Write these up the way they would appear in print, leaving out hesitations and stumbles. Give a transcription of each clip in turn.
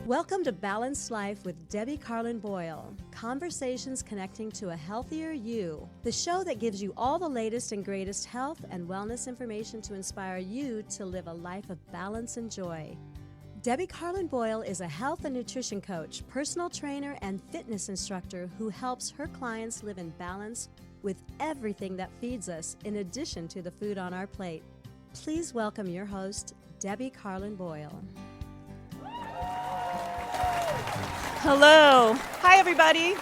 Welcome to Balanced Life with Debbie Carlin Boyle. Conversations connecting to a healthier you. The show that gives you all the latest and greatest health and wellness information to inspire you to live a life of balance and joy. Debbie Carlin Boyle is a health and nutrition coach, personal trainer, and fitness instructor who helps her clients live in balance with everything that feeds us, in addition to the food on our plate. Please welcome your host, Debbie Carlin Boyle. Hello. Hi, everybody.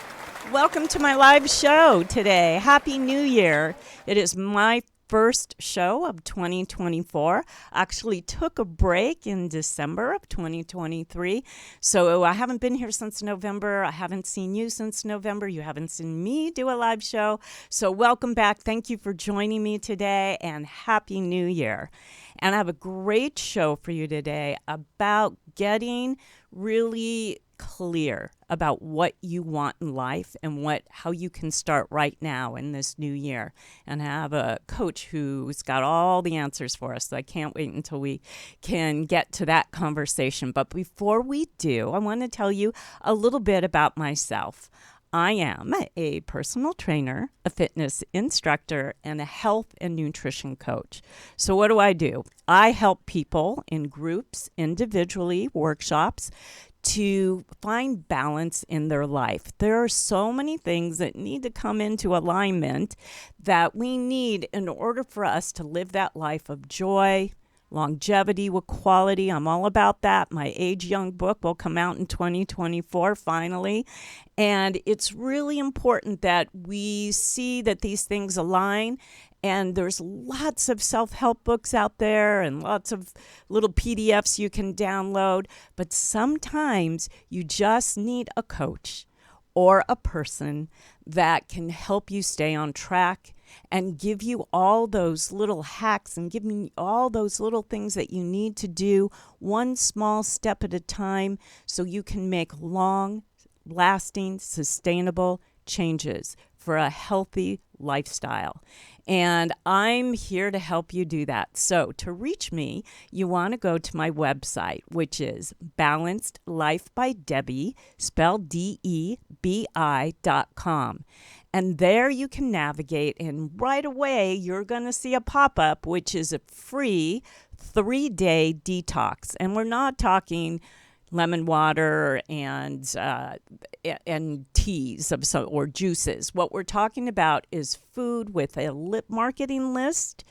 Welcome to my live show today. Happy New Year. It is my first show of 2024. Actually took a break in December of 2023. So I haven't been here since November. I haven't seen you since November. You haven't seen me do a live show. So welcome back. Thank you for joining me today, and Happy New Year. And I have a great show for you today about getting really clear about what you want in life and how you can start right now in this new year. And I have a coach who's got all the answers for us. So I can't wait until we can get to that conversation. But before we do, I want to tell you a little bit about myself. I am a personal trainer, a fitness instructor, and a health and nutrition coach. So what do? I help people in groups, individually, workshops, to find balance in their life. There are so many things that need to come into alignment that we need in order for us to live that life of joy, longevity with quality. I'm all about that. My Age Young book will come out in 2024 finally. And it's really important that we see that these things align. And there's lots of self-help books out there and lots of little PDFs you can download. But sometimes you just need a coach or a person that can help you stay on track and give you all those little hacks and give you all those little things that you need to do one small step at a time so you can make long-lasting, sustainable changes for a healthy lifestyle. And I'm here to help you do that. So to reach me, you want to go to my website, which is Balanced Life by Debbie, spelled DEBI.com. And there you can navigate, and right away you're going to see a pop-up, which is a free 3-day detox. And we're not talking lemon water and teas or juices. What we're talking about is food with a marketing list.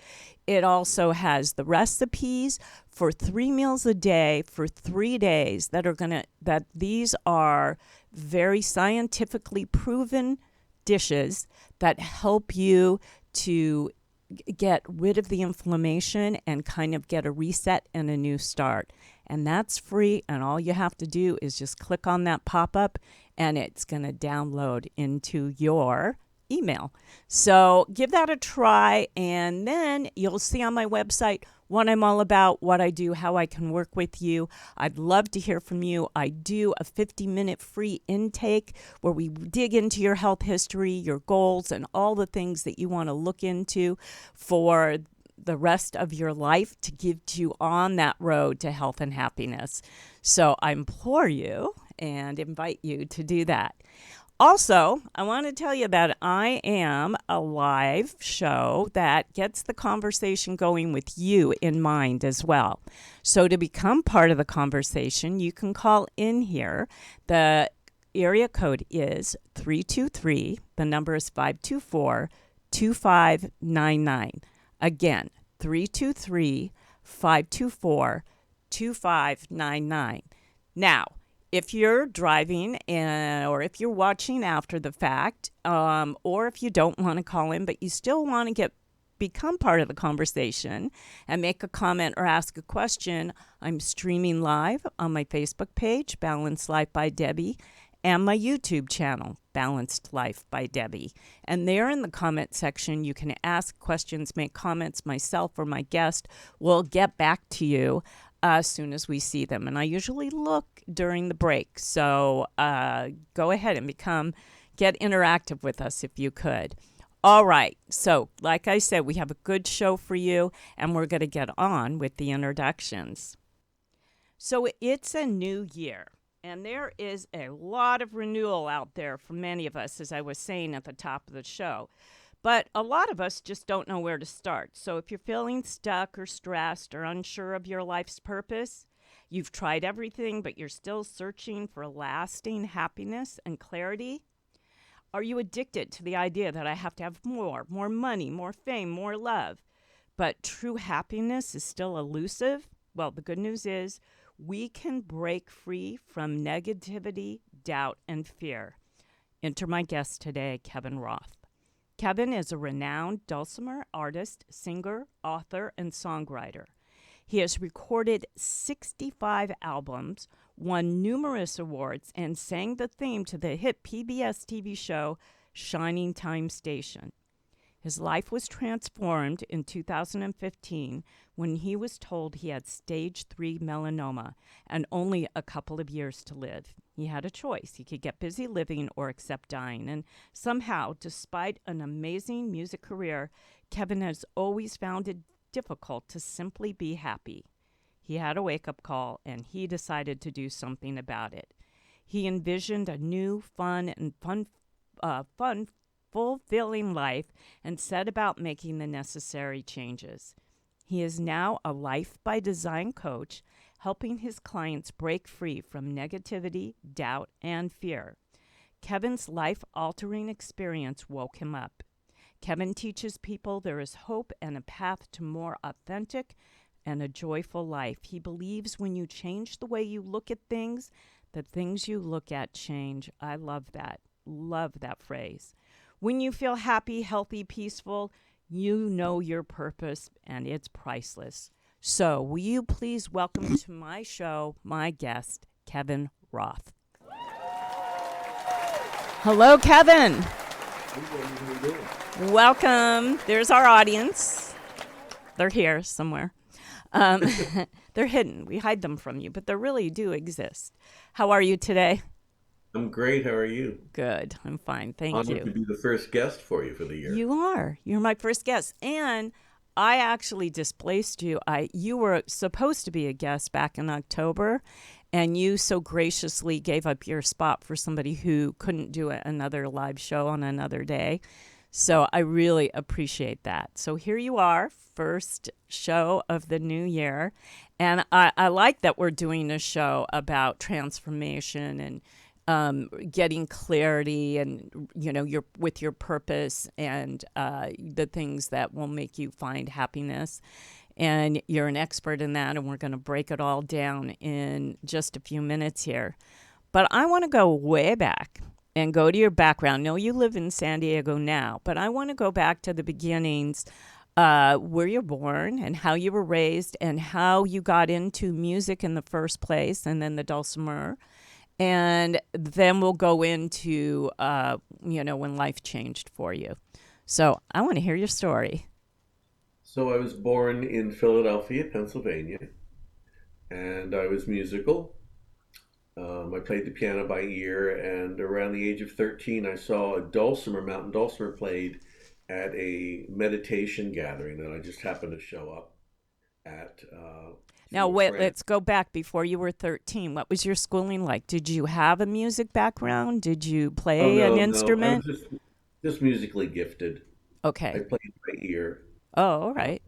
It also has the recipes for 3 meals a day for 3 days that these are very scientifically proven dishes that help you to get rid of the inflammation and kind of get a reset and a new start. And that's free, and all you have to do is just click on that pop-up, and it's going to download into your email. So give that a try, and then you'll see on my website what I'm all about, what I do, how I can work with you. I'd love to hear from you. I do a 50-minute free intake where we dig into your health history, your goals, and all the things that you want to look into for the rest of your life to give you on that road to health and happiness. So I implore you and invite you to do that. Also, I want to tell you that I am a live show that gets the conversation going with you in mind as well. So to become part of the conversation, you can call in here. The area code is 323. The number is 524-2599. Again, 323-524-2599. Now, if you're driving or if you're watching after the fact, or if you don't want to call in, but you still want to become part of the conversation and make a comment or ask a question, I'm streaming live on my Facebook page, Balanced Life by Debbie, and my YouTube channel, Balanced Life by Debbie. And there in the comment section, you can ask questions, make comments. Myself or my guest will get back to you as soon as we see them. And I usually look during the break. So go ahead and get interactive with us if you could. All right. So like I said, we have a good show for you, and we're going to get on with the introductions. So it's a new year. And there is a lot of renewal out there for many of us, as I was saying at the top of the show. But a lot of us just don't know where to start. So if you're feeling stuck or stressed or unsure of your life's purpose, you've tried everything, but you're still searching for lasting happiness and clarity. Are you addicted to the idea that I have to have more money, more fame, more love? But true happiness is still elusive? Well, the good news is we can break free from negativity, doubt, and fear. Enter my guest today, Kevin Roth. Kevin is a renowned dulcimer artist, singer, author, and songwriter. He has recorded 65 albums, won numerous awards, and sang the theme to the hit PBS TV show Shining Time Station. His life was transformed in 2015 when he was told he had stage 3 melanoma and only a couple of years to live. He had a choice. He could get busy living or accept dying. And somehow, despite an amazing music career, Kevin has always found it difficult to simply be happy. He had a wake-up call, and he decided to do something about it. He envisioned a new, fun, fulfilling life and set about making the necessary changes. He is now a Life by Design coach, helping his clients break free from negativity, doubt, and fear. Kevin's life-altering experience woke him up. Kevin teaches people there is hope and a path to more authentic and a joyful life. He believes when you change the way you look at things, the things you look at change. I love that. Love that phrase. When you feel happy, healthy, peaceful, you know your purpose, and it's priceless. So, will you please welcome to my show my guest, Kevin Roth. Hello, Kevin. Welcome. There's our audience. They're here somewhere. They're hidden. We hide them from you, but they really do exist. How are you today? I'm great. How are you? Good. I'm fine. Thank Honored to you. be the first guest for you for the year. You are. You're my first guest. And I actually displaced you. You were supposed to be a guest back in October, and you so graciously gave up your spot for somebody who couldn't do another live show on another day. So I really appreciate that. So here you are, first show of the new year. And I like that we're doing a show about transformation and getting clarity and, your with your purpose and the things that will make you find happiness. And you're an expert in that, and we're going to break it all down in just a few minutes here. But I want to go way back and go to your background. No, you live in San Diego now, but I want to go back to the beginnings, where you're born and how you were raised and how you got into music in the first place, and then the dulcimer. And then we'll go into, when life changed for you. So I want to hear your story. So I was born in Philadelphia, Pennsylvania, and I was musical. I played the piano by ear, and around the age of 13, I saw a mountain dulcimer played at a meditation gathering, and I just happened to show up at Now, through a wait, friend. let's go back before you were 13. What was your schooling like? Did you have a music background? Did you Oh play an no, no, I was instrument? just musically gifted. I Okay. played by ear. Oh, all Uh, right.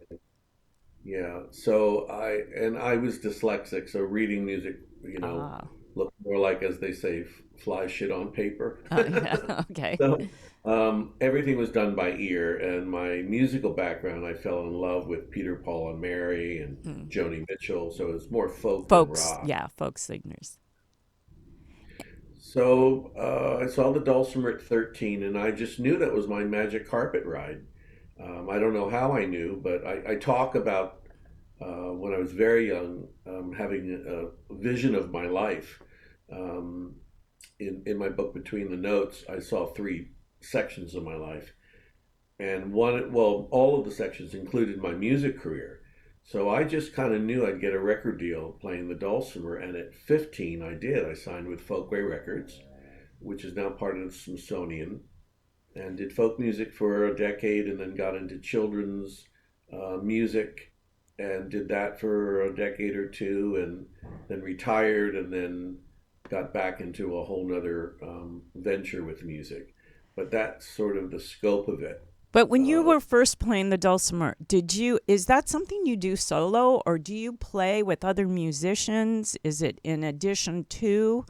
yeah, so I was dyslexic, so reading music, you know, Ah, looked more like, as they say, fly shit on paper. oh, yeah. Okay. So everything was done by ear, and my musical background, I fell in love with Peter, Paul, and Mary and Hmm. Joni Mitchell, so it's more folk than Folks, rock. yeah, folk singers. So I saw the dulcimer at 13, and I just knew that was my magic carpet ride. I don't know how I knew, but I talk about when I was very young, having a vision of my life. Um, in my book, Between the Notes, I saw three sections of my life. And all of the sections included my music career. So I just kind of knew I'd get a record deal playing the dulcimer. And at 15, I did. I signed with Folkway Records, which is now part of the Smithsonian, and did folk music for a decade, and then got into children's music and did that for a decade or two, and then retired, and then got back into a whole nother venture with music. But that's sort of the scope of it. But when you Uh, were first playing the dulcimer, is that something you do solo, or do you play with other musicians? Is it in addition to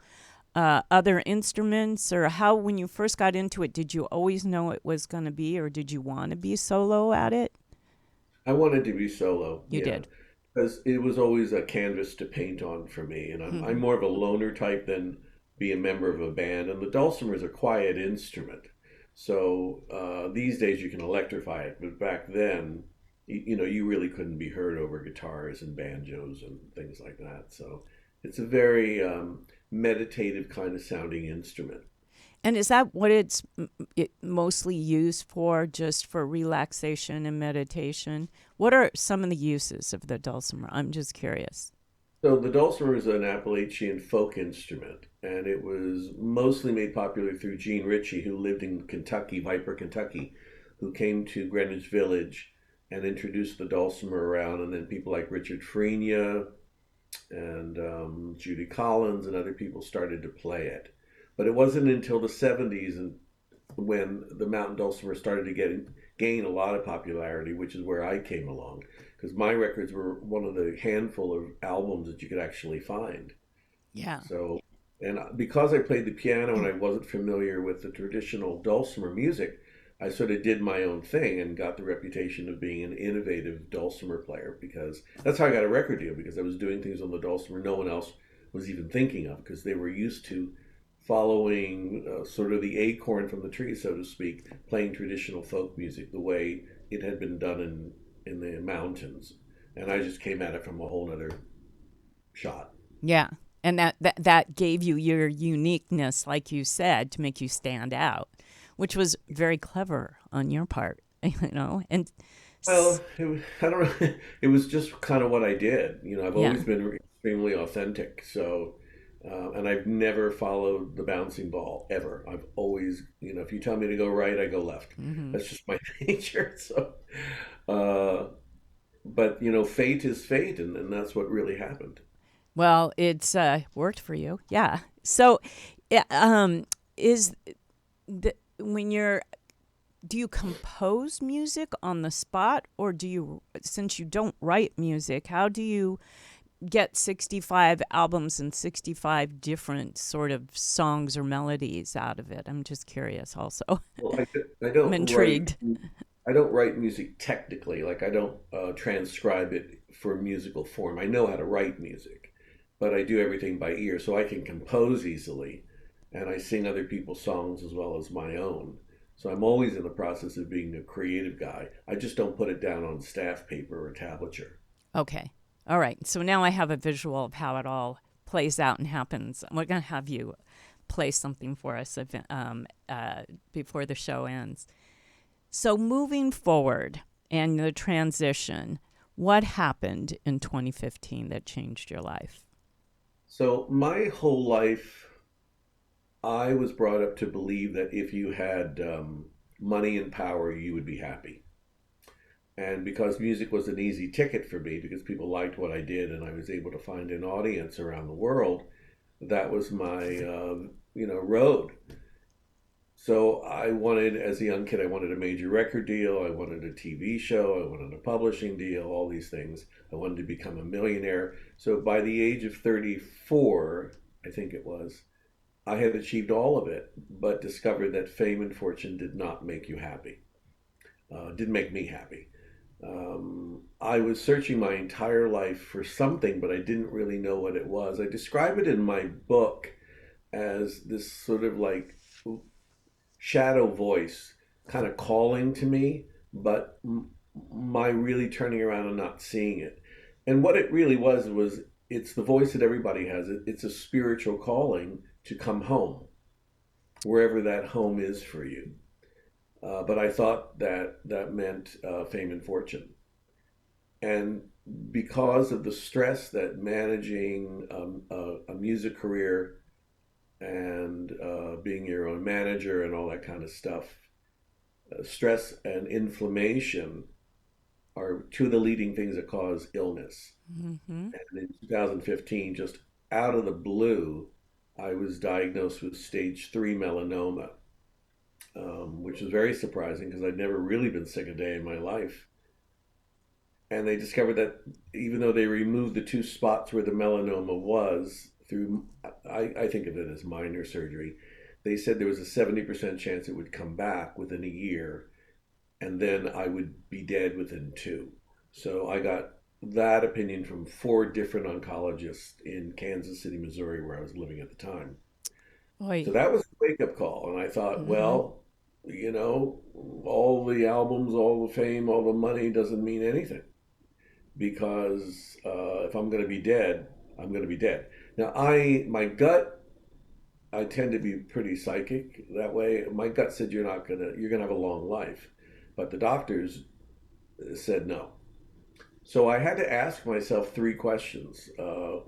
other instruments, or how, when you first got into it, did you always know it was going to be, or did you want to be solo at it? I wanted to be solo, You yeah, did. because it was always a canvas to paint on for me, and I'm Hmm. more of a loner type than be a member of a band. And the dulcimer is a quiet instrument, so these days you can electrify it, but back then, you really couldn't be heard over guitars and banjos and things like that. So it's a very meditative kind of sounding instrument. And is that what it mostly used for, just for relaxation and meditation? What are some of the uses of the dulcimer? I'm just curious. So the dulcimer is an Appalachian folk instrument, and it was mostly made popular through Gene Ritchie, who lived in Kentucky, Viper, Kentucky, who came to Greenwich Village and introduced the dulcimer around, and then people like Richard Frenia and Judy Collins and other people started to play it. But it wasn't until the 70s and when the mountain dulcimer started to gain a lot of popularity, which is where I came along, because my records were one of the handful of albums that you could actually find. Yeah. So, and because I played the piano and I wasn't familiar with the traditional dulcimer music, I sort of did my own thing and got the reputation of being an innovative dulcimer player, because that's how I got a record deal, because I was doing things on the dulcimer no one else was even thinking of, because they were used to following sort of the acorn from the tree, so to speak, playing traditional folk music the way it had been done in the mountains. And I just came at it from a whole other shot. Yeah. And that gave you your uniqueness, like you said, to make you stand out, which was very clever on your part, And Well, s- I don't know. It was just kind of what I did. I've yeah. always been extremely authentic. So, and I've never followed the bouncing ball ever. I've always, if you tell me to go right, I go left. Hmm. That's just my nature. So, uh, but fate is fate, and that's what really happened. Well, it's worked for you. Yeah. So, yeah, is when you're do you compose music on the spot, or since you don't write music, how do you get 65 albums and 65 different sort of songs or melodies out of it? I'm just curious also. Well, I I'm don't write. intrigued. I don't write music technically. Like I don't transcribe it for musical form. I know how to write music, but I do everything by ear, so I can compose easily, and I sing other people's songs as well as my own. So I'm always in the process of being a creative guy. I just don't put it down on staff paper or tablature. Okay. All right. So now I have a visual of how it all plays out and happens. We're going to have you play something for us before the show ends. So moving forward and the transition, what happened in 2015 that changed your life? So my whole life, I was brought up to believe that if you had money and power, you would be happy. And because music was an easy ticket for me, because people liked what I did, and I was able to find an audience around the world, that was my road. So I wanted, as a young kid, I wanted a major record deal, I wanted a TV show, I wanted a publishing deal, all these things. I wanted to become a millionaire. So by the age of 34, I think it was, I had achieved all of it, but discovered that fame and fortune did not make you happy. Didn't make me happy. I was searching my entire life for something, but I didn't really know what it was. I describe it in my book as this sort of like shadow voice kind of calling to me, but my really turning around and not seeing it. And what it really was it's the voice that everybody has. It's a spiritual calling to come home, wherever that home is for you. But I thought that that meant fame and fortune. And because of the stress that managing a music career and being your own manager and all that kind of stuff, stress and inflammation are two of the leading things that cause illness. Mm-hmm. And in 2015, just out of the blue, I was diagnosed with stage 3 melanoma, which was very surprising because I'd never really been sick a day in my life. And they discovered that even though they removed the two spots where the melanoma was through, I think of it as minor surgery, they said there was a 70% chance it would come back within a year, and then I would be dead within two. So I got that opinion from four different oncologists in Kansas City, Missouri, where I was living at the time. Oy. So that was a wake up call. And I thought, Mm-hmm. well, you know, all the albums, all the fame, all the money doesn't mean anything because if I'm going to be dead, I'm going to be dead. Now, my gut, I tend to be pretty psychic that way. My gut said you're gonna have a long life, but the doctors said no. So I had to ask myself three questions: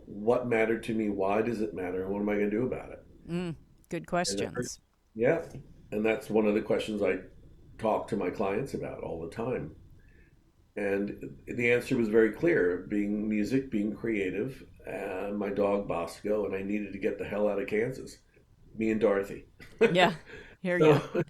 what mattered to me? Why does it matter? And what am I going to do about it? Mm. Good And questions. yeah, and that's one of the questions I talk to my clients about all the time. And the answer was very clear: being music, being creative, and my dog Bosco, and I needed to get the hell out of Kansas. Me and Dorothy. Yeah. Hear So ya.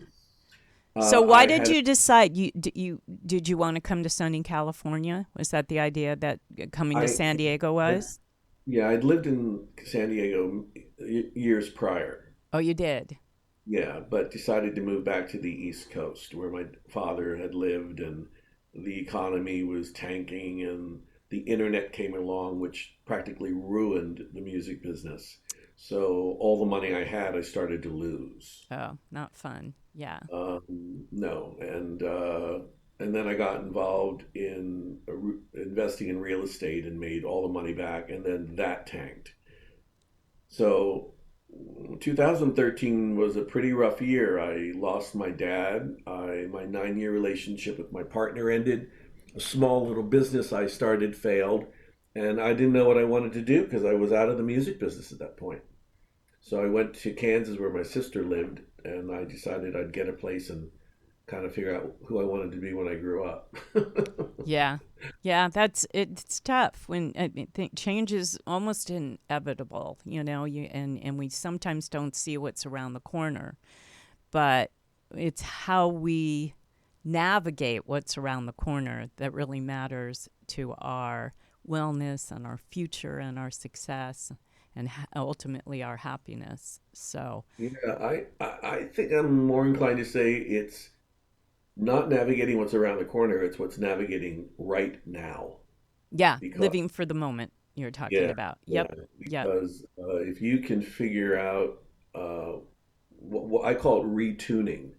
So why I did had you decide did you want to come to sunny California? Was that the idea that coming to I, San Diego I was? yeah, I'd lived in San Diego years prior. Oh, you did. Yeah, but decided to move back to the East Coast where my father had lived, and the economy was tanking, and the internet came along, which practically ruined the music business. So all the money I had, I started to lose. Oh, not fun. Yeah. No, and then I got involved in investing in real estate and made all the money back, and then that tanked. So 2013 was a pretty rough year. I lost my dad. My 9 year relationship with my partner ended. A small little business I started failed, and I didn't know what I wanted to do because I was out of the music business at that point. So I went to Kansas where my sister lived, and I decided I'd get a place and kind of figure out who I wanted to be when I grew up. Yeah. Yeah, it's tough when I think change is almost inevitable, and we sometimes don't see what's around the corner, but it's how we navigate what's around the corner that really matters to our wellness and our future and our success and ultimately our happiness. So, Yeah, I think I'm more inclined to say it's not navigating what's around the corner, it's what's navigating right now. yeah, Because, living for the moment you're talking yeah, about. yeah, Yep. Yep. because if you can figure out what I call it retuning,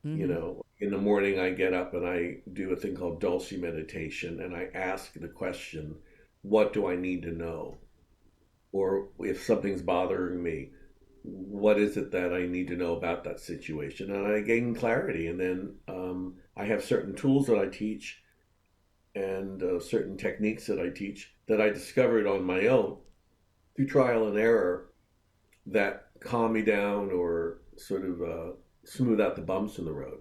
Mhm. in the morning I get up and I do a thing called dulcimer meditation, and I ask the question, what do I need to know? Or if something's bothering me, what is it that I need to know about that situation? And I gain clarity. And then I have certain tools that I teach and certain techniques that I teach that I discovered on my own through trial and error that calm me down or sort of smooth out the bumps in the road.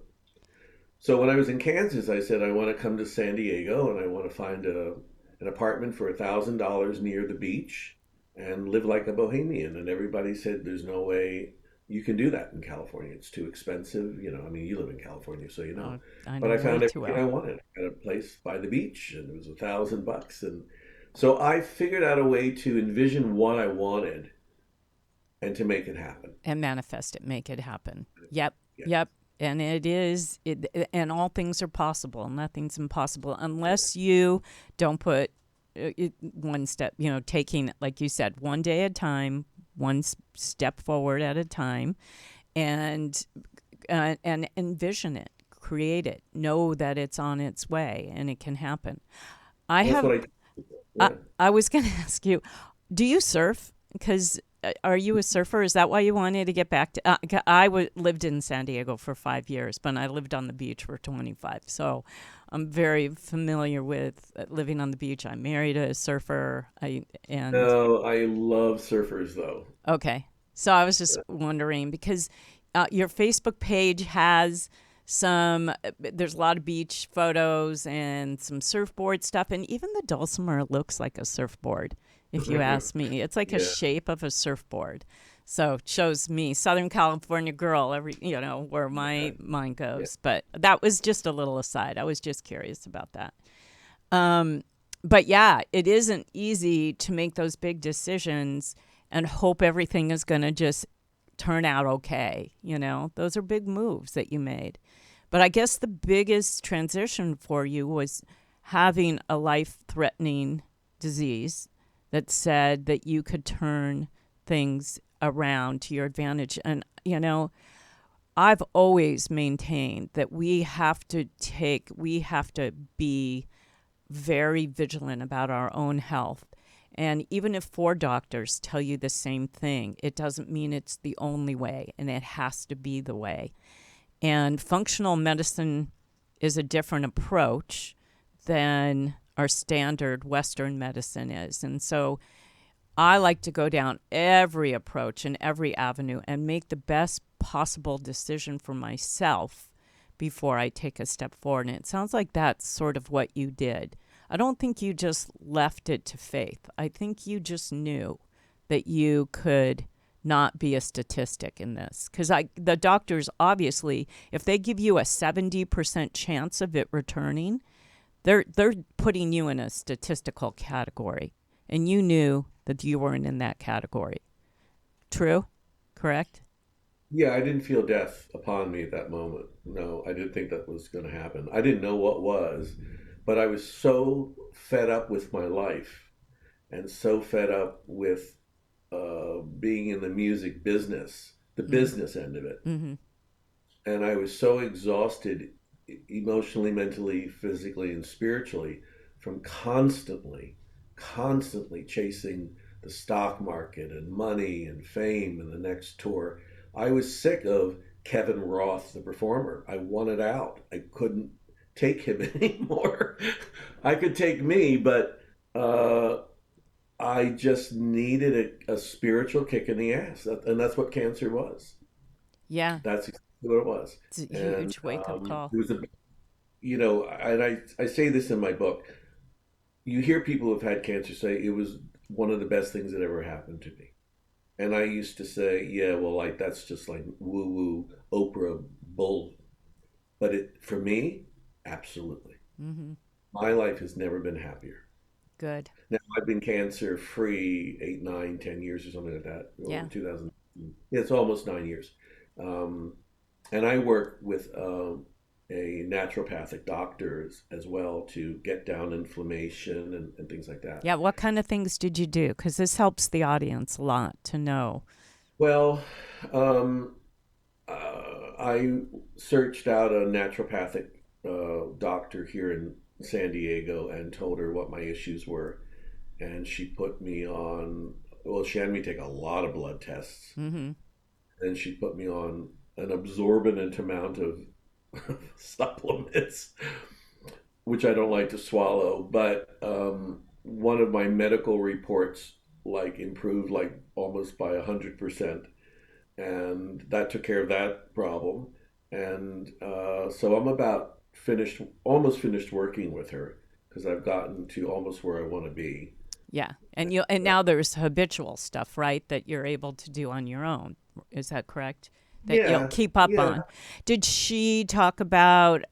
So when I was in Kansas, I said, I want to come to San Diego and I want to find an apartment for $1,000 near the beach and live like a bohemian. And everybody said, there's no way you can do that in California. It's too expensive. I mean, you live in California, so you know. Oh, I But know I way found too everything well. I wanted. I got a place by the beach and it was $1,000. And so I figured out a way to envision what I wanted and to make it happen. And manifest it, make it happen. Yep. Yeah. Yep. And and all things are possible. Nothing's impossible unless you don't put one step, taking it, like you said, one day at a time, one step forward at a time, and and envision it, create it, know that it's on its way and it can happen. I Well, that's have what I, I, yeah. I was going to ask you, do you surf? Because are you a surfer? Is that why you wanted to get back to? Lived in San Diego for 5 years, but I lived on the beach for 25. So I'm very familiar with living on the beach. I married a surfer. And No, I love surfers though. okay. So I was just wondering because your Facebook page has there's a lot of beach photos and some surfboard stuff. And even the dulcimer looks like a surfboard, if you ask me. It's like a Yeah, shape of a surfboard. So it shows me, Southern California girl, where my mind yeah. goes. But that was just a little aside. I was just curious about that. Um, but yeah, it isn't easy to make those big decisions and hope everything is going to just turn out okay. Those are big moves that you made. But I guess the biggest transition for you was having a life-threatening disease that said that you could turn things around to your advantage. And, I've always maintained that we have to be very vigilant about our own health. And even if 4 doctors tell you the same thing, it doesn't mean it's the only way, and it has to be the way. And functional medicine is a different approach than our standard Western medicine is. And so I like to go down every approach and every avenue and make the best possible decision for myself before I take a step forward. And it sounds like that's sort of what you did. I don't think you just left it to faith. I think you just knew that you could not be a statistic in this. Because the doctors, obviously, if they give you a 70% chance of it returning, they're putting you in a statistical category. And you knew that you weren't in that category. True? Correct? Yeah, I didn't feel death upon me at that moment. No, I didn't think that was going to happen. I didn't know what was, but I was so fed up with my life and so fed up with being in the music business, the business end of it. Mm-hmm. And I was so exhausted emotionally, mentally, physically, and spiritually from constantly chasing the stock market and money and fame and the next tour. I was sick of Kevin Roth, the performer. I wanted out. I couldn't take him anymore. I could take me, but I just needed a spiritual kick in the ass. And that's what cancer was. Yeah. That's exactly what it was. It's a And huge wake-up call. it was and I say this in my book. You hear people who've had cancer say it was one of the best things that ever happened to me. And I used to say, yeah, well, like that's just like woo woo Oprah bull. But for me, absolutely. Mm-hmm. My life has never been happier. Good. Now I've been cancer free 8, 9, 10 years or something like that. Yeah. 2000. Yeah, it's almost 9 years. And I work with a naturopathic doctor as well to get down inflammation and things like that. Yeah. What kind of things did you do? Because this helps the audience a lot to know. Well, um, I searched out a naturopathic doctor here in San Diego and told her what my issues were. And she put me on, well, she had me take a lot of blood tests. Mm-hmm. And she put me on an absorbent amount of supplements, which I don't like to swallow. But one of my medical reports like improved like almost by 100%, and that took care of that problem. And so I'm almost finished working with her because I've gotten to almost where I want to be. Yeah. And now there's habitual stuff, right, that you're able to do on your own. Is that correct? That you'll Yeah, keep up yeah. on. Did she talk about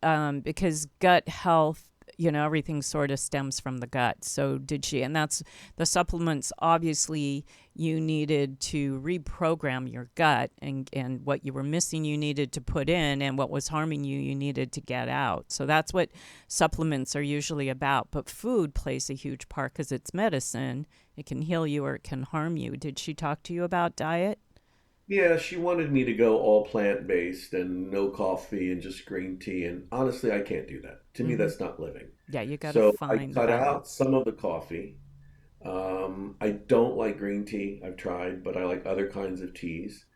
because gut health, everything sort of stems from the gut. So did she? And that's the supplements. Obviously, you needed to reprogram your gut, and what you were missing, you needed to put in, and what was harming you, you needed to get out. So that's what supplements are usually about. But food plays a huge part because it's medicine. It can heal you or it can harm you. Did she talk to you about diet? Yeah, she wanted me to go all plant-based and no coffee and just green tea. And honestly, I can't do that. To me, Mm-hmm. that's not living. Yeah, you got to So I find the cut out balance. some of the coffee. I don't like green tea. I've tried, but I like other kinds of teas.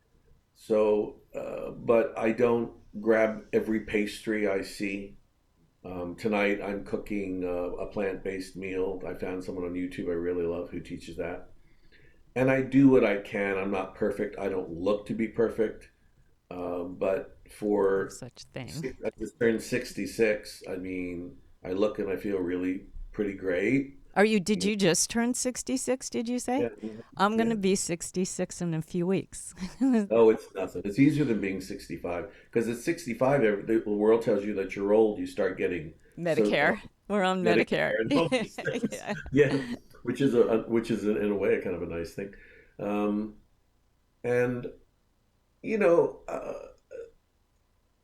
So, but I don't grab every pastry I see. Tonight, I'm cooking a plant-based meal. I found someone on YouTube I really love who teaches that. And I do what I can. I'm not perfect. I don't look to be perfect. But No for such thing. I just turned 66. I mean, I look and I feel really pretty great. Did You you just turn 66, did you say? Yeah, I'm going yeah. to be 66 in a few weeks. Oh, it's nothing. It's easier than being 65 because at 65, the world tells you that you're old. You start getting so Medicare. We're on Medicare. Medicare and all these things. Yeah. Yeah, which is in a way kind of a nice thing. Um, and you know,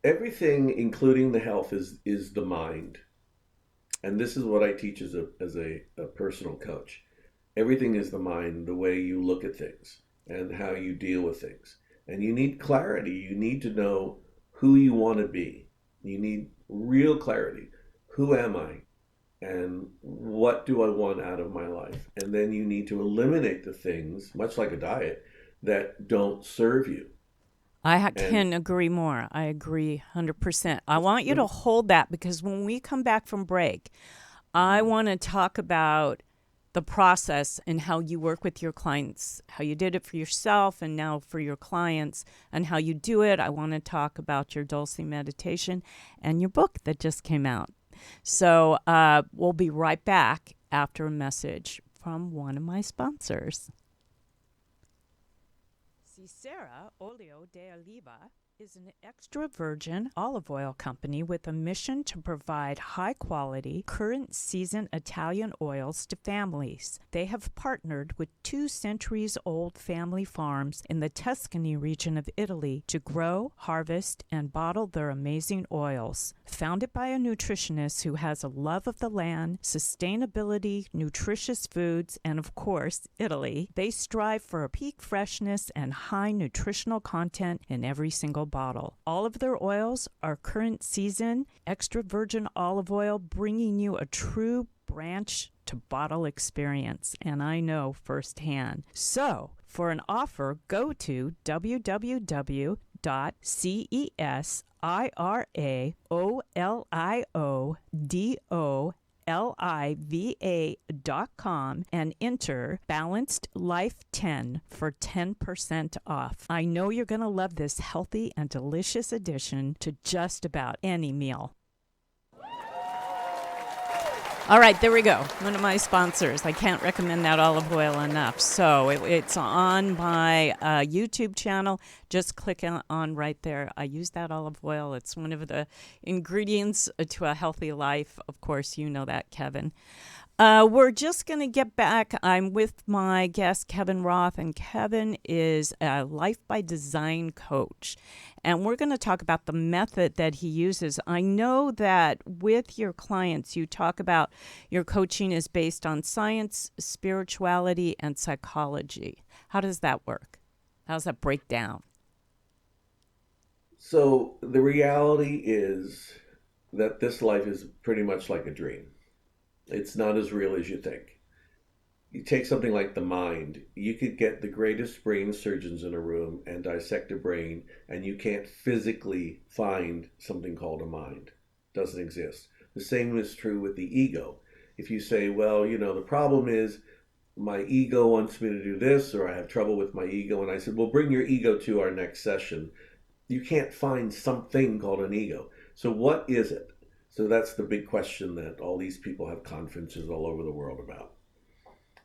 everything, including the health, is the mind. And this is what I teach as a personal coach. Everything is the mind, the way you look at things and how you deal with things. And you need clarity. You need to know who you want to be. You need real clarity. Who am I? And what do I want out of my life? And then you need to eliminate the things, much like a diet, that don't serve you. And Can agree more. I agree 100%. I want you to hold that because when we come back from break, I want to talk about the process and how you work with your clients, how you did it for yourself and now for your clients, and how you do it. I want to talk about your Dulce meditation and your book that just came out. So we'll be right back after a message from one of my sponsors. Cicera Olio de Oliva is an extra virgin olive oil company with a mission to provide high quality, current season Italian oils to families. They have partnered with 2 centuries old family farms in the Tuscany region of Italy to grow, harvest, and bottle their amazing oils. Founded by a nutritionist who has a love of the land, sustainability, nutritious foods, and of course, Italy, they strive for a peak freshness and high nutritional content in every single bottle. All of their oils are current season, extra virgin olive oil, bringing you a true branch to bottle experience, and I know firsthand. So, for an offer, go to www.cesarioliva.com and enter Balanced Life 10 for 10% off. I know you're going to love this healthy and delicious addition to just about any meal. All right, there we go. One of my sponsors. I can't recommend that olive oil enough. So it's on my YouTube channel. Just click on right there. I use that olive oil. It's one of the ingredients to a healthy life. Of course, you know that, Kevin. We're just going to get back. I'm with my guest, Kevin Roth, and Kevin is a Life by Design coach. And we're going to talk about the method that he uses. I know that with your clients, you talk about your coaching is based on science, spirituality, and psychology. How does that work? How does that break down? so the reality is that this life is pretty much like a dream. It's not as real as you think. You take something like the mind, you could get the greatest brain surgeons in a room and dissect a brain, and you can't physically find something called a mind. It doesn't exist. The same is true with the ego. If you say, well, the problem is my ego wants me to do this, or I have trouble with my ego, and I said, well, bring your ego to our next session. You can't find something called an ego. So what is it? So that's the big question that all these people have conferences all over the world about.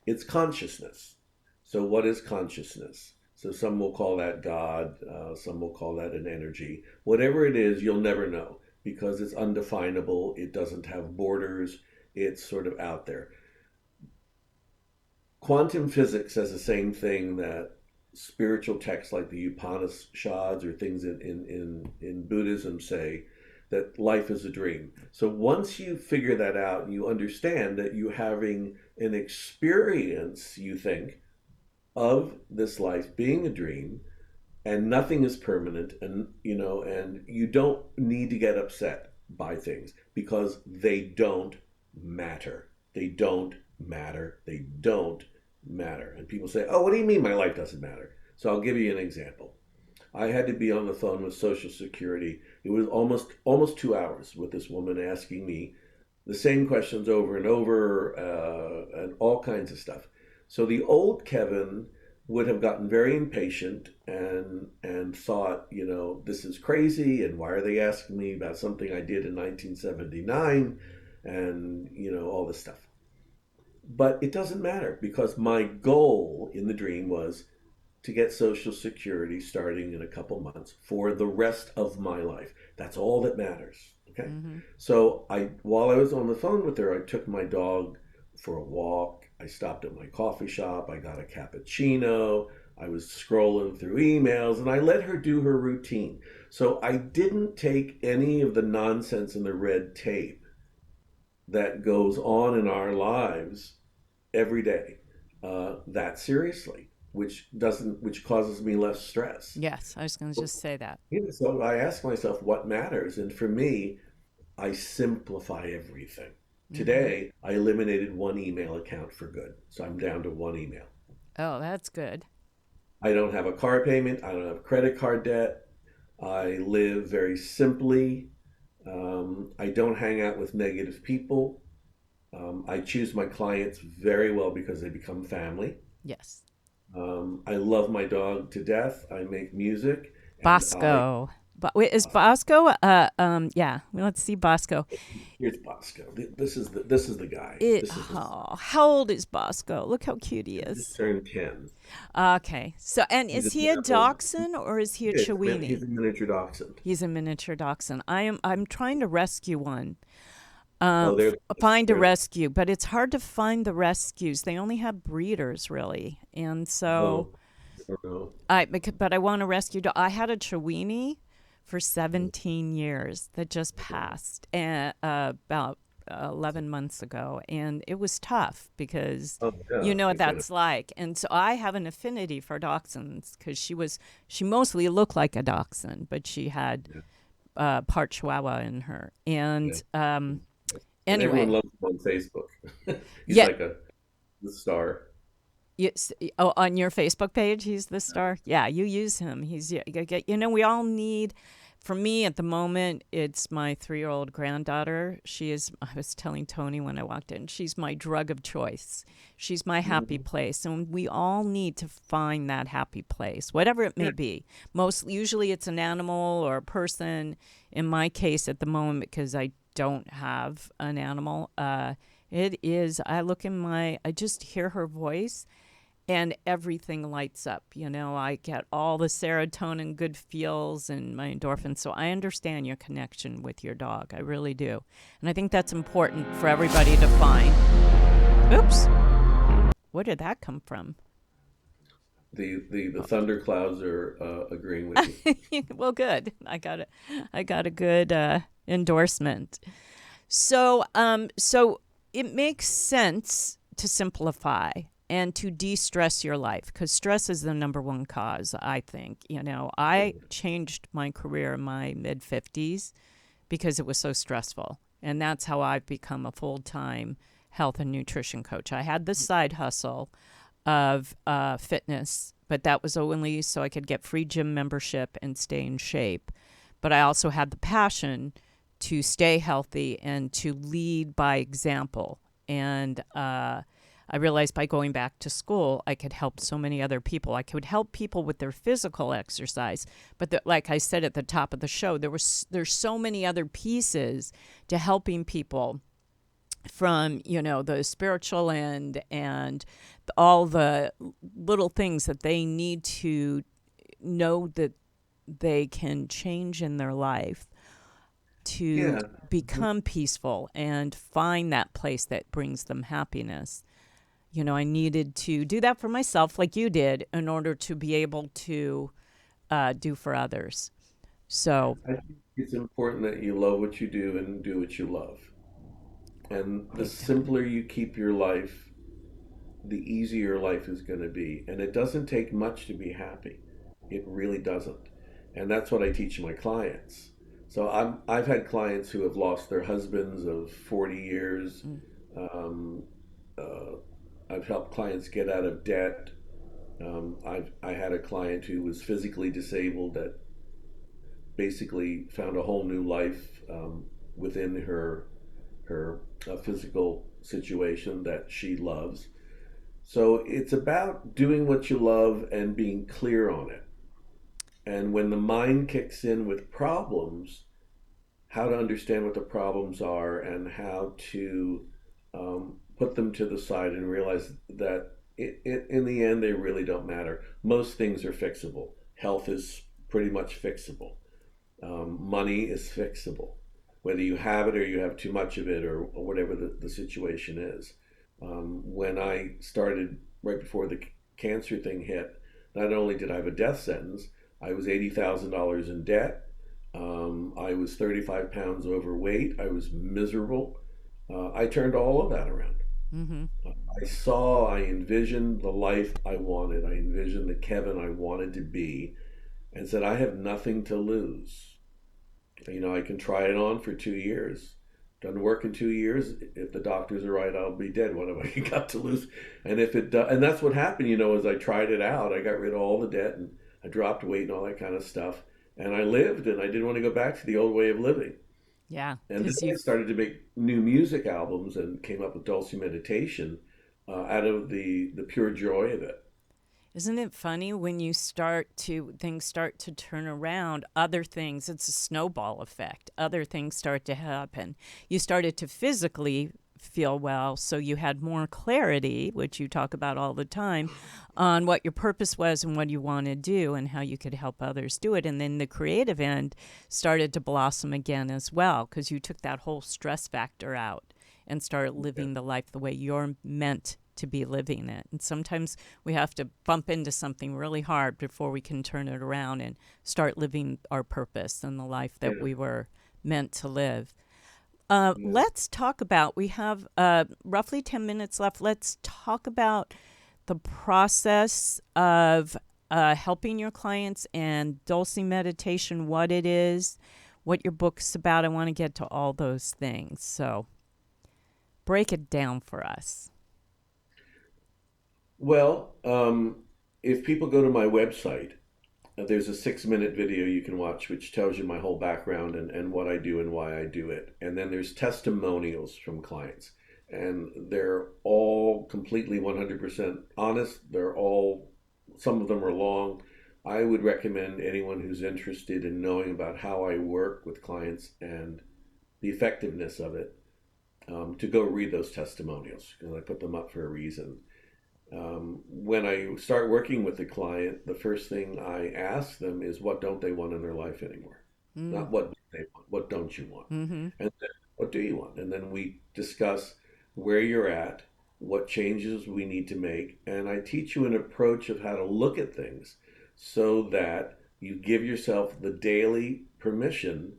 It's consciousness. So what is consciousness? So some will call that God, some will call that an energy. Whatever it is, you'll never know because it's undefinable. It doesn't have borders. It's sort of out there. Quantum physics says the same thing that spiritual texts like the Upanishads or things in Buddhism say, that life is a dream. So once you figure that out and you understand that you're having an experience, you think, of this life being a dream and nothing is permanent, and you don't need to get upset by things because they don't matter. They don't matter. They don't matter. And people say, oh, what do you mean my life doesn't matter? So I'll give you an example. I had to be on the phone with Social Security. It was almost 2 hours with this woman asking me the same questions over and over, and all kinds of stuff. So the old Kevin would have gotten very impatient and thought, this is crazy, and why are they asking me about something I did in 1979, and all this stuff. But it doesn't matter, because my goal in the dream was to get Social Security starting in a couple months for the rest of my life. That's all that matters. Okay. Mm-hmm. So while I was on the phone with her, I took my dog for a walk. I stopped at my coffee shop. I got a cappuccino. I was scrolling through emails, and I let her do her routine. So I didn't take any of the nonsense and the red tape that goes on in our lives every day that seriously, which causes me less stress. Yes, I was going to just say that. So I ask myself what matters, and for me, I simplify everything. Mm-hmm. Today, I eliminated one email account for good, so I'm down to one email. Oh, that's good. I don't have a car payment. I don't have credit card debt. I live very simply. I don't hang out with negative people. I choose my clients very well because they become family. Yes. I love my dog to death. I make music, and Bosco. Wait, is Bosco? Yeah. Let's see Bosco. here's Bosco. This is the guy. How old is Bosco? Look how cute he Just is. turned 10. Okay. So, and He's is a he a miniature. dachshund or is he a He's Chiweenie? a miniature dachshund. He's a miniature dachshund. I'm trying to rescue one. Oh, Find a they're rescue, but it's hard to find the rescues. They only have breeders, really, and so oh, I don't know. but I want a rescue dog. I had a Chiweenie for 17 years that just passed about 11 months ago, and it was tough because Oh you yeah, know what I kind of that's like. And so I have an affinity for dachshunds because she mostly looked like a dachshund, but she had yeah, part Chihuahua in her. yeah. And And everyone anyway, loves him on Facebook. He's yeah. like the star. Yes. Oh, on your Facebook page, he's the star. Yeah, you use him. He's we all need. For me, at the moment, it's my 3-year-old granddaughter. She is. I was telling Tony when I walked in. She's my drug of choice. She's my happy Mhm. place, and we all need to find that happy place, whatever it may Yeah, be. Usually, it's an animal or a person. In my case, at the moment, because I don't have an animal, it is. I just hear her voice and everything lights up. I get all the serotonin, good feels, and my endorphins. So I understand your connection with your dog. I really do. And I think that's important for everybody to find. Oops. Where did that come from? the thunderclouds are agreeing with you. Well, good. I got a good endorsement. So it makes sense to simplify and to de-stress your life because stress is the number one cause, I think. I changed my career in my mid-50s because it was so stressful. And that's how I've become a full-time health and nutrition coach. I had this side hustle of fitness, but that was only so I could get free gym membership and stay in shape. But I also had the passion to stay healthy and to lead by example. And I realized by going back to school, I could help so many other people. I could help people with their physical exercise, but like I said at the top of the show, there's so many other pieces to helping people from the spiritual end and all the little things that they need to know that they can change in their life to Yeah, become peaceful and find that place that brings them happiness. I needed to do that for myself, like you did, in order to be able to do for others. So, I think it's important that you love what you do and do what you love. And the big time. simpler you keep your life, the easier life is going to be. And it doesn't take much to be happy. It really doesn't. And that's what I teach my clients. So I've had clients who have lost their husbands of 40 years. Mm. Um, uh, I've helped clients get out of debt. I had a client who was physically disabled that basically found a whole new life within her physical situation that she loves. So it's about doing what you love and being clear on it. And when the mind kicks in with problems, how to understand what the problems are and how to put them to the side and realize that in the end, they really don't matter. Most things are fixable. Health is pretty much fixable. Money is fixable, whether you have it or you have too much of it or whatever the situation is. When I started right before the cancer thing hit, not only did I have a death sentence, I was $80,000 in debt. I was 35 pounds overweight. I was miserable. I turned all of that around. Mm-hmm. I envisioned the life I wanted. I envisioned the Kevin I wanted to be and said, I have nothing to lose. I can try it on for 2 years. Doesn't work in 2 years. If the doctors are right, I'll be dead. What have I got to lose? And if it does, and that's what happened, as I tried it out, I got rid of all the debt and I dropped weight and all that kind of stuff. And I lived, and I didn't want to go back to the old way of living. Yeah, And then because I started to make new music albums and came up with Dulce Meditation out of the pure joy of it. isn't it funny when things start to turn around, other things, it's a snowball effect. Other things start to happen. You started to physically feel well, so you had more clarity, which you talk about all the time, on what your purpose was and what you want to do and how you could help others do it. And then the creative end started to blossom again as well, because you took that whole stress factor out and started living the life the way you're meant to be living it. And sometimes we have to bump into something really hard before we can turn it around and start living our purpose and the life that we were meant to live. Let's talk about, we have roughly 10 minutes left. Let's talk about the process of helping your clients and Dulce Meditation, what it is, what your book's about. I want to get to all those things. So break it down for us. Well, if people go to my website, there's a 6-minute video you can watch which tells you my whole background and what I do and why I do it. And then there's testimonials from clients. And they're all completely 100% honest. Some of them are long. I would recommend anyone who's interested in knowing about how I work with clients and the effectiveness of it to go read those testimonials, because I put them up for a reason. When I start working with the client, the first thing I ask them is, what don't they want in their life anymore? Not what do they want, what don't you want? Mm-hmm. And then what do you want? And then we discuss where you're at, what changes we need to make, and I teach you an approach of how to look at things so that you give yourself the daily permission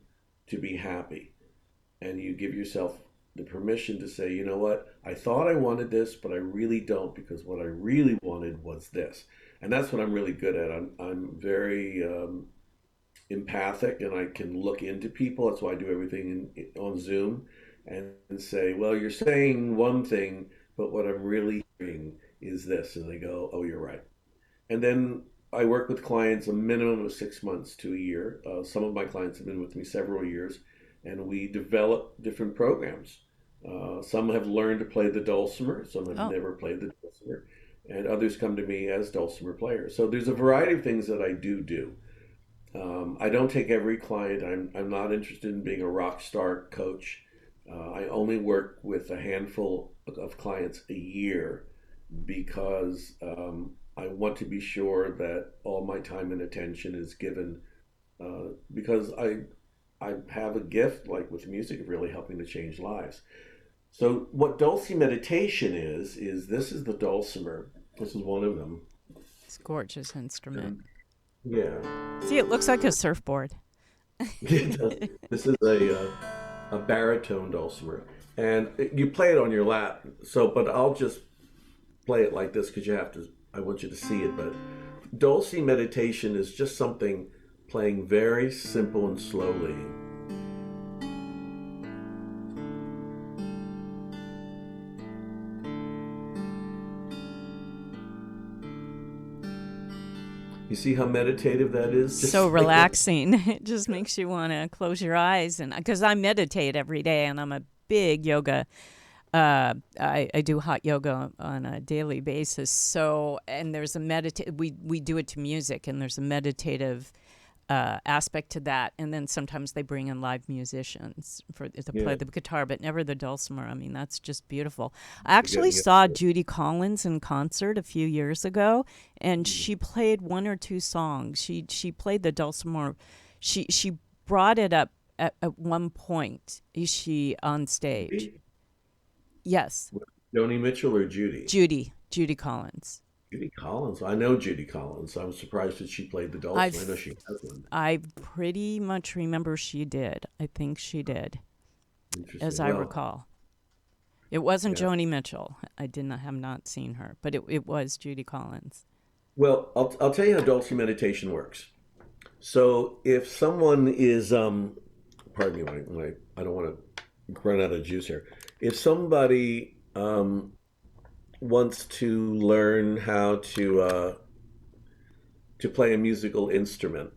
to be happy. And you give yourself the permission to say, you know what, I thought I wanted this, but I really don't, because what I really wanted was this. And that's what I'm really good at. I'm very empathic, and I can look into people. That's why I do everything on Zoom and say, well, you're saying one thing, but what I'm really hearing is this. And they go, oh, you're right. And then I work with clients a minimum of 6 months to a year. Some of my clients have been with me several years, and we develop different programs. Some have learned to play the dulcimer, some have never played the dulcimer, and others come to me as dulcimer players. So there's a variety of things that I do. I don't take every client. I'm not interested in being a rock star coach. I only work with a handful of clients a year because I want to be sure that all my time and attention is given because I have a gift, like with music, of really helping to change lives. So what Dulce Meditation is this is the dulcimer. This is one of them. It's a gorgeous instrument. Yeah. See, it looks like a surfboard. This is a baritone dulcimer. And you play it on your lap. But I'll just play it like this because I want you to see it. But Dulce Meditation is just something playing very simple and slowly. You see how meditative that is? Just so relaxing. It just makes you want to close your eyes. And because I meditate every day, and I'm a big yoga I do hot yoga on a daily basis. So, and there's a we do it to music, and there's a meditative aspect to that. And then sometimes they bring in live musicians to play the guitar, but never the dulcimer. I mean, that's just beautiful. I actually saw Judy Collins in concert a few years ago, and she played one or two songs. She played the dulcimer. She brought it up at one point. Is she on stage? Yes. Joni Mitchell or Judy? Judy Collins. Judy Collins. I know Judy Collins. I was surprised that she played the dulcimer. I know she has one. I pretty much remember she did. I think she did, as I recall. It wasn't Joni Mitchell. I have not seen her, but it was Judy Collins. Well, I'll tell you how dulcimer meditation works. So if someone is, pardon me, I don't want to run out of juice here. If somebody wants to learn how to play a musical instrument,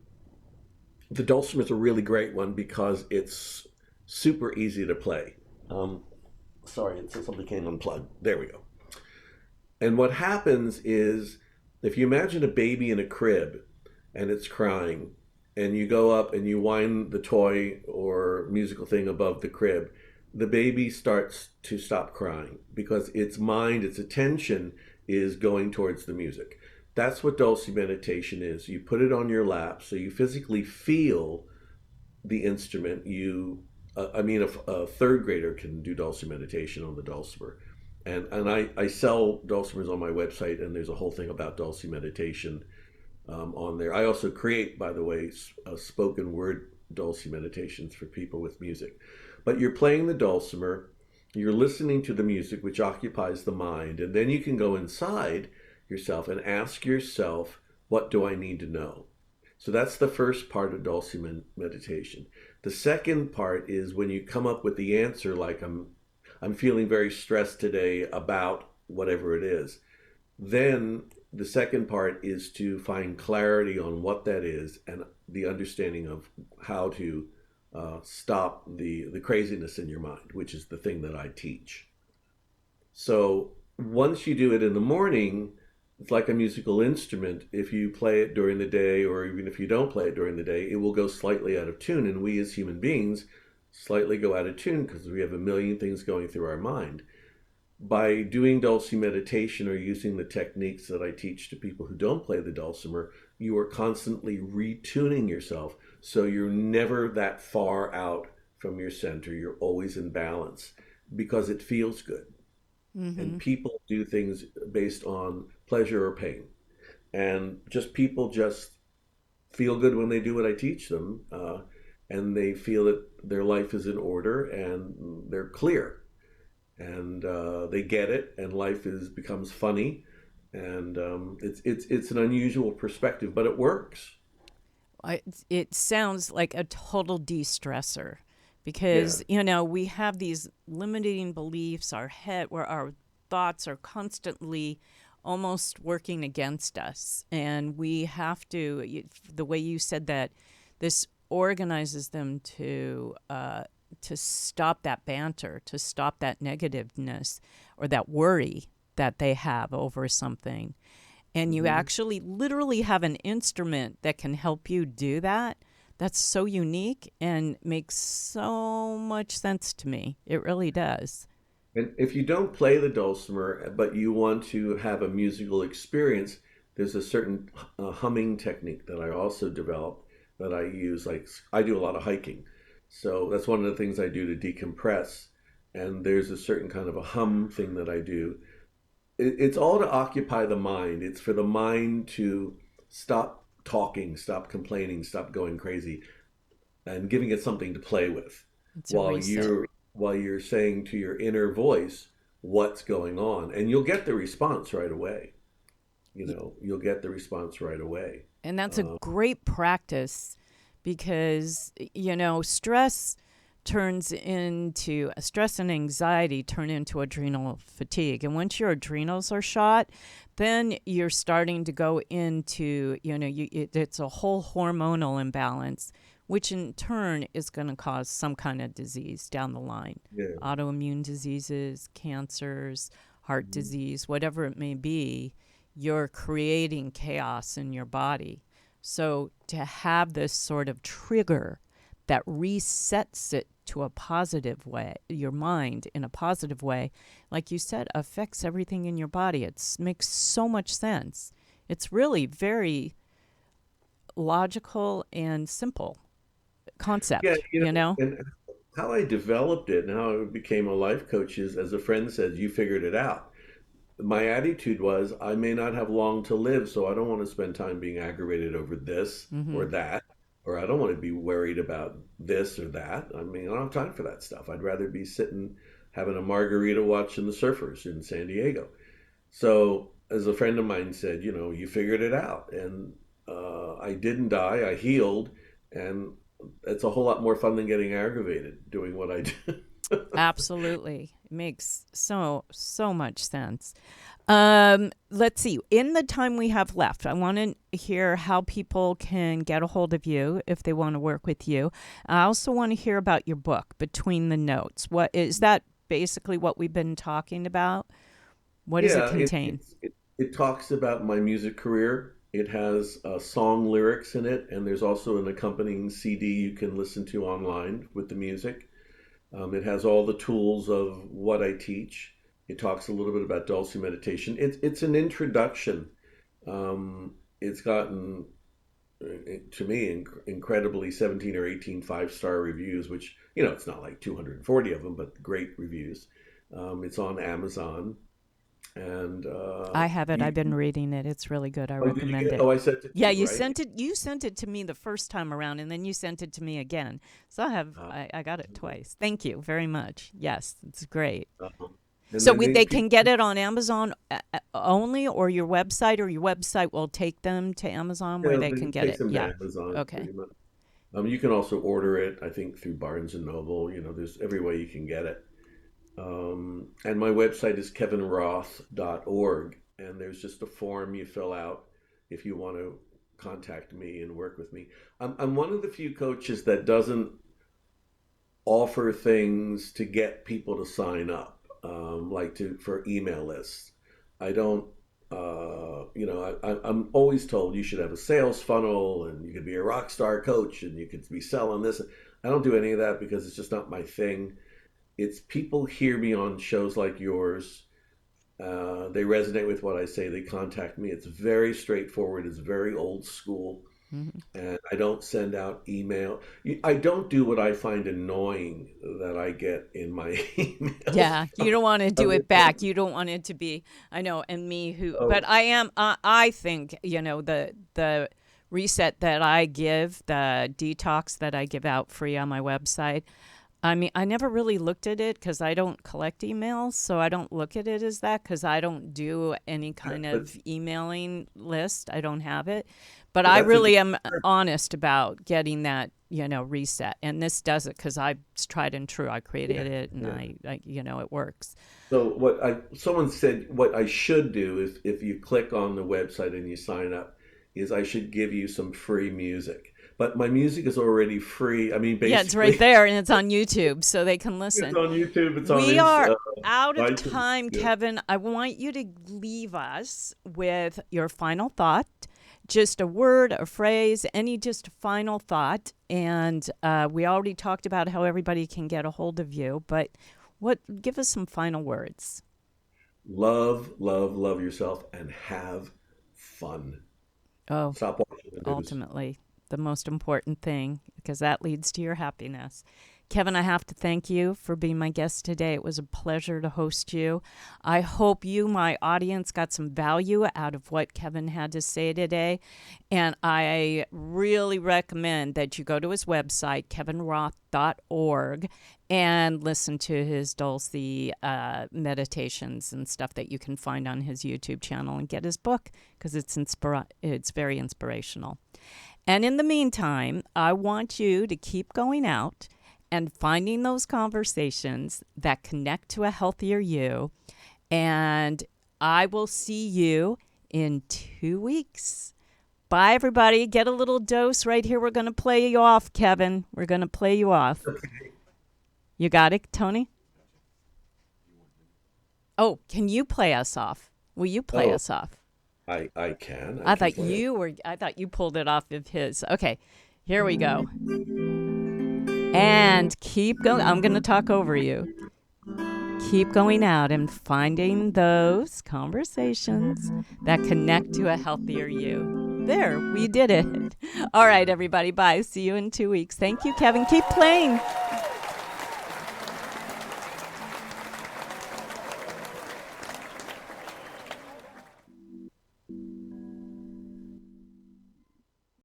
the dulcimer is a really great one because it's super easy to play. Sorry, it said something came unplugged. There we go. And what happens is, if you imagine a baby in a crib and it's crying, and you go up and you wind the toy or musical thing above the crib, the baby starts to stop crying because its mind, its attention is going towards the music. That's what dulcimer meditation is. You put it on your lap so you physically feel the instrument. A third grader can do dulcimer meditation on the dulcimer. And I sell dulcimers on my website, and there's a whole thing about dulcimer meditation on there. I also create, by the way, spoken word dulcimer meditations for people with music. But you're playing the dulcimer, you're listening to the music, which occupies the mind, and then you can go inside yourself and ask yourself, what do I need to know? So that's the first part of dulcimer meditation. The second part is when you come up with the answer, like I'm feeling very stressed today about whatever it is. Then the second part is to find clarity on what that is and the understanding of how to stop the craziness in your mind, which is the thing that I teach. So once you do it in the morning, it's like a musical instrument. If you play it during the day, or even if you don't play it during the day, it will go slightly out of tune. And we as human beings slightly go out of tune because we have a million things going through our mind. By doing dulcimer meditation or using the techniques that I teach to people who don't play the dulcimer, you are constantly retuning yourself. So you're never that far out from your center. You're always in balance because it feels good. Mm-hmm. And people do things based on pleasure or pain. And people just feel good when they do what I teach them. And they feel that their life is in order and they're clear. And they get it, and life becomes funny, and it's an unusual perspective, but it works. It sounds like a total de-stressor because we have these limiting beliefs. Where our thoughts are constantly almost working against us, and we have to. The way you said that, this organizes them to stop that banter, to stop that negativeness or that worry that they have over something. And you actually literally have an instrument that can help you do that. That's so unique and makes so much sense to me. It really does. And if you don't play the dulcimer, but you want to have a musical experience, there's a certain humming technique that I also developed that I use. Like, I do a lot of hiking. So that's one of the things I do to decompress. And there's a certain kind of a hum thing that I do. It's all to occupy the mind. It's for the mind to stop talking, stop complaining, stop going crazy, and giving it something to play with while you're saying to your inner voice what's going on. And you'll get the response right away. You'll get the response right away. And that's a great practice. Because, stress and anxiety turn into adrenal fatigue. And once your adrenals are shot, then you're starting to go into, it's a whole hormonal imbalance which in turn is going to cause some kind of disease down the line. Yeah. Autoimmune diseases, cancers, heart disease, whatever it may be, you're creating chaos in your body. So to have this sort of trigger that resets it to a positive way, your mind in a positive way, like you said, affects everything in your body. It makes so much sense. It's really very logical and simple concept, Yeah, you know? and how I developed it and how I became a life coach is, as a friend says, you figured it out. My attitude was, I may not have long to live, so I don't want to spend time being aggravated over this Mm-hmm. or that, or I don't want to be worried about this or that. I mean, I don't have time for that stuff. I'd rather be sitting having a margarita watching the surfers in San Diego. So, as a friend of mine said, you figured it out. And I didn't die, I healed. And it's a whole lot more fun than getting aggravated doing what I do. Absolutely. It makes so much sense. Let's see. In the time we have left, I want to hear how people can get a hold of you if they want to work with you. I also want to hear about your book, Between the Notes. What is that basically what we've been talking about? What does it Yeah, contain? it talks about my music career. It has song lyrics in it, and there's also an accompanying CD you can listen to online with the music. It has all the tools of what I teach. It talks a little bit about dulcimer meditation. It's an introduction. It's gotten to me incredibly 17 or 18 5-star reviews, which it's not like 240 of them, but great reviews. It's on Amazon, and I have it. you I've been reading it. It's really good. I oh, did you recommend get? it. Oh, I sent it to Yeah, you, you right? sent it. You sent it to me the first time around, and then you sent it to me again. So Uh, I got it twice. Thank you very much. Yes, it's great. uh, and So then they people, can get it on Amazon only, or your website, or your website will take them to Amazon where they can it get takes it. them to Yeah. Amazon Okay. pretty much. You can also order it, I think, through Barnes and Noble. There's every way you can get it. And my website is kevinroth.org, and there's just a form you fill out if you want to contact me and work with me. I'm one of the few coaches that doesn't offer things to get people to sign up, like for email lists. I don't. I'm always told you should have a sales funnel, and you could be a rock star coach, and you could be selling this. I don't do any of that because it's just not my thing. It's people hear me on shows like yours. They resonate with what I say. They contact me. It's very straightforward. It's very old school. Mhm. And I don't send out email. I don't do what I find annoying that I get in my emails Yeah, you don't want to do other it back. things. You don't want it to be, I know, and me who, but Oh, I am. I think the reset that I give, the detox that I give out free on my website. I mean, I never really looked at it because I don't collect emails, so I don't look at it as that because I don't do any kind but of emailing list. I don't have it, but I that's a really am honest about getting that, reset. And this does it because I tried and true. I yeah, created it, and yeah. it works. So someone said what I should do is if you click on the website and you sign up, is I should give you some free music. But my music is already free. I mean, Yeah, it's right basically, there, and it's on YouTube, so they can it's listen. on YouTube. It's on We are out of iTunes. time, Yeah. Kevin. I want you to leave us with your final thought, just a word, a phrase, any just final thought. And we already talked about how everybody can get a hold of you, but give us some final words. Love, love, love yourself and have fun. Oh, Stop watching the news. ultimately, the most important thing, because that leads to your happiness. Kevin, I have to thank you for being my guest today. It was a pleasure to host you. I hope you, my audience, got some value out of what Kevin had to say today. And I really recommend that you go to his website, kevinroth.org, and listen to his dulce meditations and stuff that you can find on his YouTube channel, and get his book because it's very inspirational. And in the meantime, I want you to keep going out and finding those conversations that connect to a healthier you. And I will see you in 2 weeks. Bye, everybody. Get a little dose right here. We're going to play you off, Kevin. We're going to play you off. You got it, Tony? Oh, can you play us off? Will you play us off? I can. I thought you pulled it off of his. Okay, here we go. And keep going. I'm going to talk over you. Keep going out and finding those conversations that connect to a healthier you. There, we did it. All right, everybody. Bye. See you in 2 weeks. Thank you, Kevin. Keep playing.